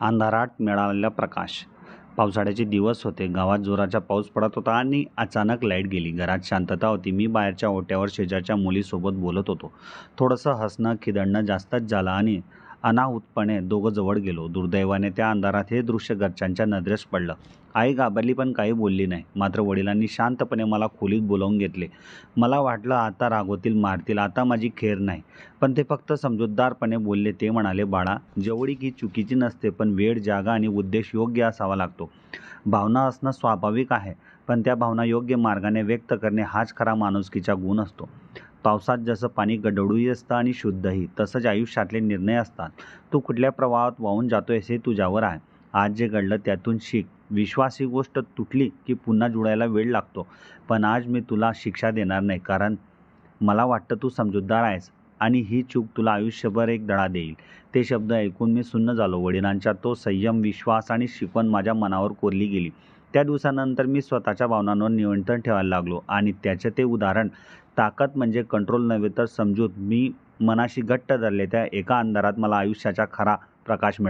अंधारात मिळालेला प्रकाश. पावसाळ्याचे दिवस होते. गावात जोराचा पाऊस पडत होता आणि अचानक लाईट गेली. घरात शांतता होती. मी बाहेरच्या ओट्यावर शेजारच्या मुलीसोबत बोलत होतो. थोडंसं हसणं खिदळणं जास्तच झालं आणि अनाहूतपणे दोघं जवळ गेलो. दुर्दैवाने त्या अंधारात हे दृश्य घरच्यांच्या नजरेस पडलं. आई घाबरली पण काही बोलली नाही. मात्र वडिलांनी शांतपणे मला खोलीत बोलावून घेतले. मला वाटलं आता रागवतील, मारतील, आता माझी खैर नाही. पण ते फक्त समजूतदारपणे बोलले. ते म्हणाले, बाळा, जवळीक ही चुकीची नसते, पण वेळ, जागा आणि उद्देश योग्य असावा लागतो. भावना असणं स्वाभाविक आहे, पण त्या भावना योग्य मार्गाने व्यक्त करणे हाच खरा माणुसकीचा गुण असतो. पावसात जसं पाणी गढूळही असतं आणि शुद्धही, तसंच आयुष्यातले निर्णय असतात. तू कुठल्या प्रवाहात वाहून जातोयस हे तुझ्यावर आहे. आज जे घडलं त्यातून शिक. विश्वास ही गोष्ट तुटली की पुन्हा जुळायला वेळ लागतो. पण आज मी तुला शिक्षा देणार नाही, कारण मला वाटतं तू समजूतदार आहेस आणि ही चूक तुला आयुष्यभर एक धडा देईल. ते शब्द ऐकून मी सुन्न झालो. वडिलांचा तो संयम, विश्वास आणि शिकवण माझ्या मनावर कोरली गेली. त्या दिवसानंतर मी स्वतःच्या भावनांवर नियंत्रण ठेवायला लागलो आणि त्याचे ते उदाहरण. ताकद म्हणजे कंट्रोल नव्हे तर समजूत. मी मनाशी घट्ट धरले त्या एका अंधारात मला आयुष्याचा खरा प्रकाश मिळाला.